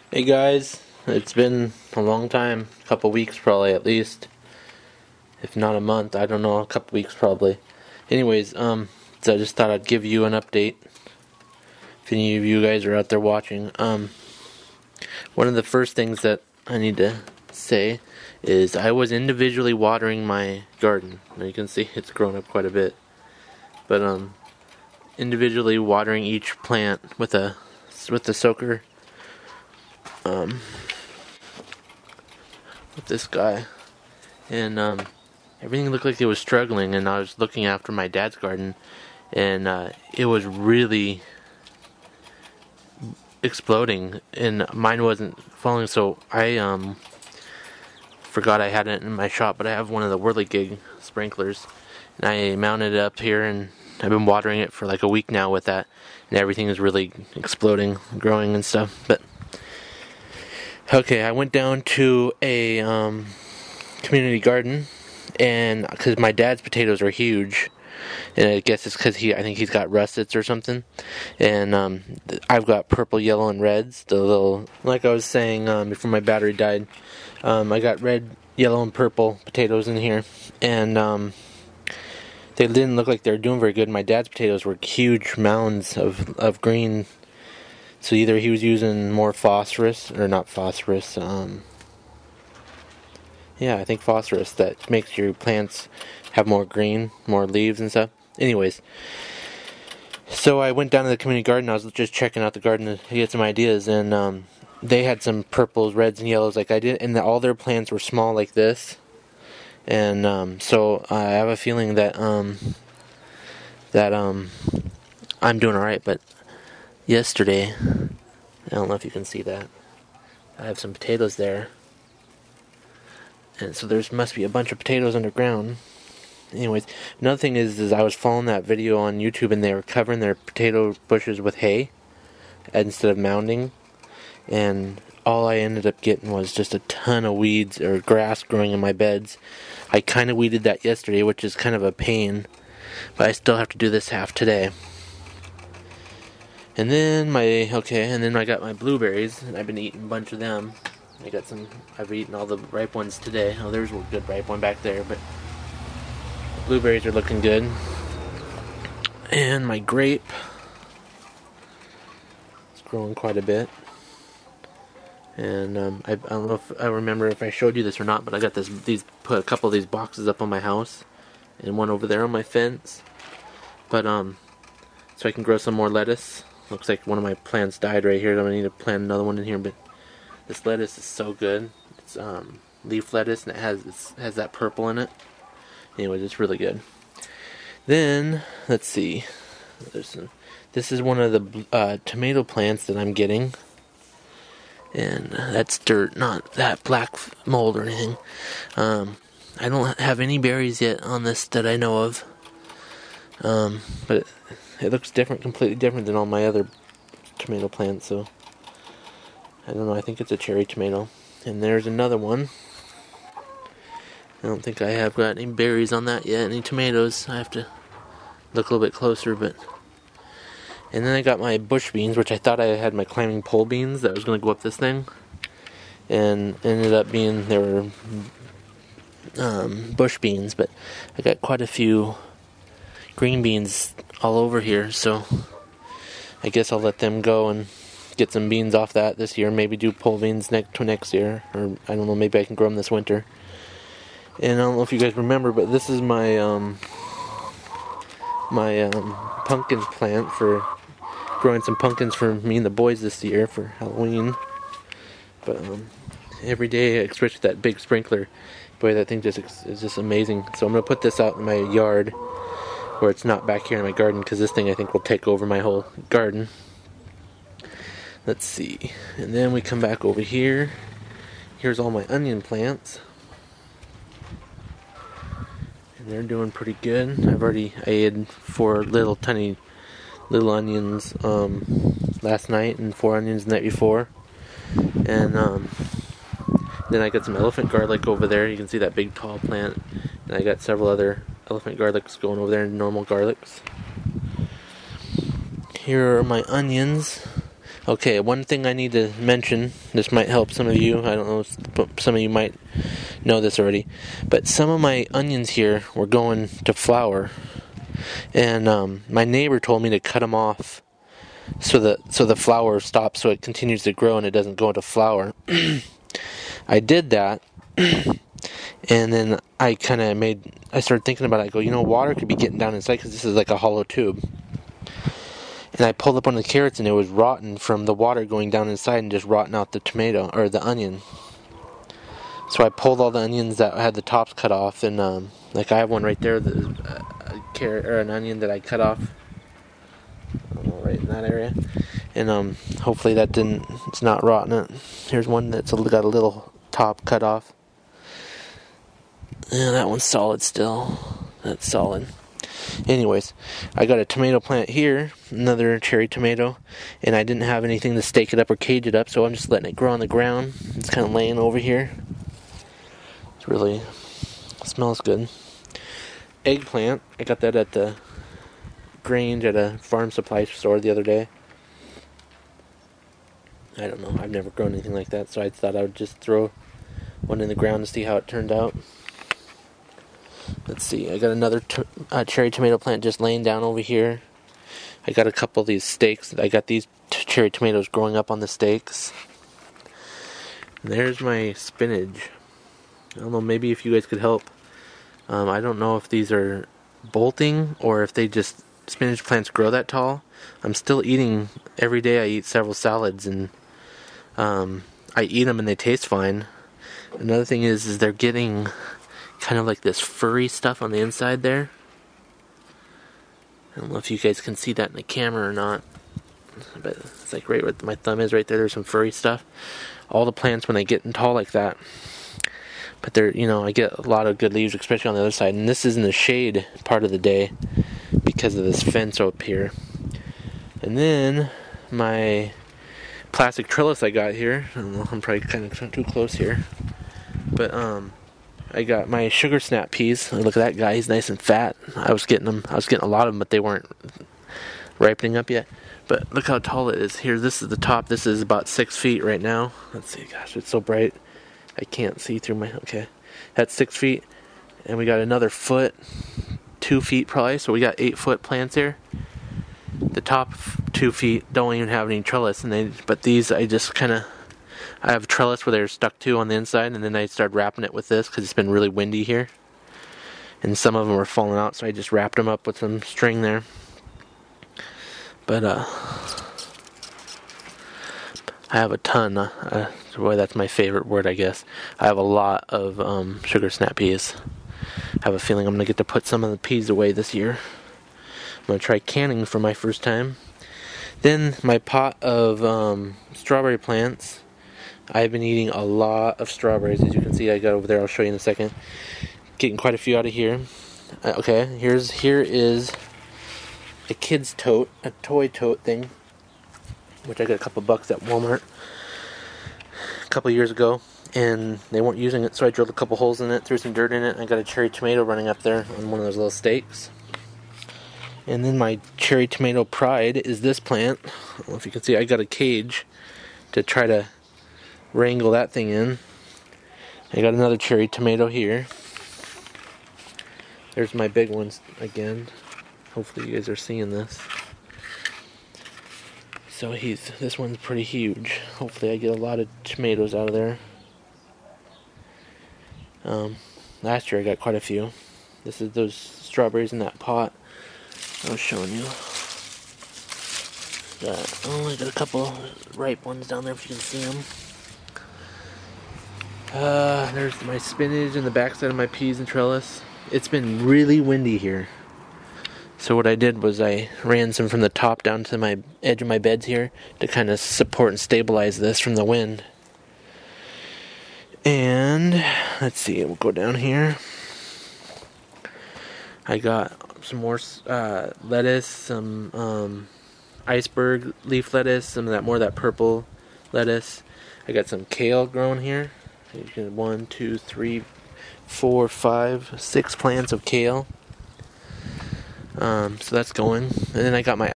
Hey guys, it's been a long time, a couple weeks probably at least, if not a month, I don't know, a couple weeks probably. Anyways, so I just thought I'd give you an update, if any of you guys are out there watching. One of the first things that I need to say is I was individually watering my garden. Now you can see it's grown up quite a bit, but individually watering each plant with the soaker, with this guy, and everything looked like it was struggling. And I was looking after my dad's garden, and it was really exploding, and mine wasn't falling. So I forgot I had it in my shop, but I have one of the whirligig sprinklers, and I mounted it up here, and I've been watering it for like a week now with that, and everything is really exploding, growing and stuff. But okay, I went down to a community garden, and because my dad's potatoes are huge, and I guess it's because I think he's got russets or something, and I've got purple, yellow, and reds. The little, like I was saying before my battery died, I got red, yellow, and purple potatoes in here, and they didn't look like they were doing very good. My dad's potatoes were huge mounds of green. So either he was using more phosphorus, or not phosphorus, I think phosphorus, that makes your plants have more green, more leaves and stuff. Anyways, so I went down to the community garden. I was just checking out the garden to get some ideas, and they had some purples, reds, and yellows like I did, and all their plants were small like this. And so I have a feeling that I'm doing alright. But yesterday, I don't know if you can see that, I have some potatoes there, and so there must be a bunch of potatoes underground. Anyways, another thing is I was following that video on YouTube, and they were covering their potato bushes with hay instead of mounding, and all I ended up getting was just a ton of weeds or grass growing in my beds. I kind of weeded that yesterday, which is kind of a pain, but I still have to do this half today. And then I got my blueberries, and I've been eating a bunch of them. I've eaten all the ripe ones today. Oh, there's a good ripe one back there, but the blueberries are looking good. And my grape is growing quite a bit. And I don't know if I remember if I showed you this or not, but I got put a couple of these boxes up on my house, and one over there on my fence. But so I can grow some more lettuce. Looks like one of my plants died right here. I'm gonna need to plant another one in here. But this lettuce is so good. It's leaf lettuce, and it has that purple in it. Anyways, it's really good. Then let's see. This is one of the tomato plants that I'm getting, and that's dirt, not that black mold or anything. I don't have any berries yet on this that I know of. But it looks different, completely different than all my other tomato plants, so I don't know, I think it's a cherry tomato. And there's another one. I don't think I have got any berries on that yet, any tomatoes. I have to look a little bit closer, but... And then I got my bush beans, which I thought I had my climbing pole beans that was going to go up this thing. And ended up being, they were bush beans, but I got quite a few green beans all over here, so I guess I'll let them go and get some beans off that this year. Maybe do pole beans next year, or I don't know, maybe I can grow them this winter. And I don't know if you guys remember, but this is my pumpkin plant for growing some pumpkins for me and the boys this year for Halloween. But every day, especially that big sprinkler, boy, that thing is just amazing. So I'm gonna put this out in my yard, where it's not back here in my garden, because this thing I think will take over my whole garden. Let's see. And then we come back over here. Here's all my onion plants. And they're doing pretty good. I had 4 tiny little onions last night, and 4 onions the night before. And then I got some elephant garlic over there. You can see that big tall plant. And I got several other elephant garlics going over there, and normal garlics. Here are my onions. Okay, one thing I need to mention, this might help some of you, I don't know, some of you might know this already, but some of my onions here were going to flower, and my neighbor told me to cut them off so the flower stops, so it continues to grow and it doesn't go into flower. I did that, and then I started thinking about it. I go, water could be getting down inside because this is like a hollow tube. And I pulled up one of the carrots and it was rotten from the water going down inside and just rotting out the tomato, or the onion. So I pulled all the onions that had the tops cut off, and like I have one right there, a carrot or an onion that I cut off, right in that area. And hopefully it's not rotting it. Here's one that's got a little top cut off. Yeah, that one's solid still. That's solid. Anyways, I got a tomato plant here, another cherry tomato, and I didn't have anything to stake it up or cage it up, so I'm just letting it grow on the ground. It's kind of laying over here. It smells good. Eggplant, I got that at the Grange at a farm supply store the other day. I don't know, I've never grown anything like that, so I thought I would just throw one in the ground to see how it turned out. Let's see, I got another cherry tomato plant just laying down over here. I got a couple of these stakes. I got these cherry tomatoes growing up on the stakes. And there's my spinach. I don't know, maybe if you guys could help. I don't know if these are bolting or if spinach plants grow that tall. I'm still eating, every day I eat several salads, and I eat them and they taste fine. Another thing is they're getting kind of like this furry stuff on the inside there. I don't know if you guys can see that in the camera or not, but it's like right where my thumb is right there. There's some furry stuff. All the plants when they get tall like that, but they're, I get a lot of good leaves, especially on the other side. And this is in the shade part of the day because of this fence up here. And then my plastic trellis I got here. I don't know, I'm probably kind of too close here, but I got my sugar snap peas. Look at that guy, he's nice and fat. I was getting a lot of them, but they weren't ripening up yet. But look how tall it is. Here, this is the top. This is about 6 feet right now. Let's see, gosh, it's so bright. I can't see through okay. That's 6 feet. And we got another foot, 2 feet probably. So we got 8-foot plants here. The top 2 feet don't even have any trellis. But these I have trellis where they're stuck to on the inside, and then I started wrapping it with this because it's been really windy here. And some of them were falling out, so I just wrapped them up with some string there. But I have a ton. Boy, that's my favorite word, I guess. I have a lot of sugar snap peas. I have a feeling I'm going to get to put some of the peas away this year. I'm going to try canning for my first time. Then my pot of strawberry plants. I've been eating a lot of strawberries, as you can see. I got over there, I'll show you in a second. Getting quite a few out of here. Okay, here is a kid's tote, a toy tote thing, which I got a couple bucks at Walmart a couple years ago, and they weren't using it, so I drilled a couple holes in it, threw some dirt in it. I got a cherry tomato running up there on one of those little stakes. And then my cherry tomato pride is this plant. I don't know if you can see, I got a cage to try to wrangle that thing in. I got another cherry tomato here. There's my big ones again. Hopefully you guys are seeing this. So this one's pretty huge. Hopefully I get a lot of tomatoes out of there. Last year I got quite a few. This is those strawberries in that pot I was showing you. I got a couple ripe ones down there if you can see them. There's my spinach and the backside of my peas and trellis. It's been really windy here. So what I did was I ran some from the top down to my edge of my beds here to kind of support and stabilize this from the wind. And let's see, we'll go down here. I got some more lettuce, some iceberg leaf lettuce, some of that more of that purple lettuce. I got some kale growing here. 1, 2, 3, 4, 5, 6 plants of kale. So that's going. And then I got my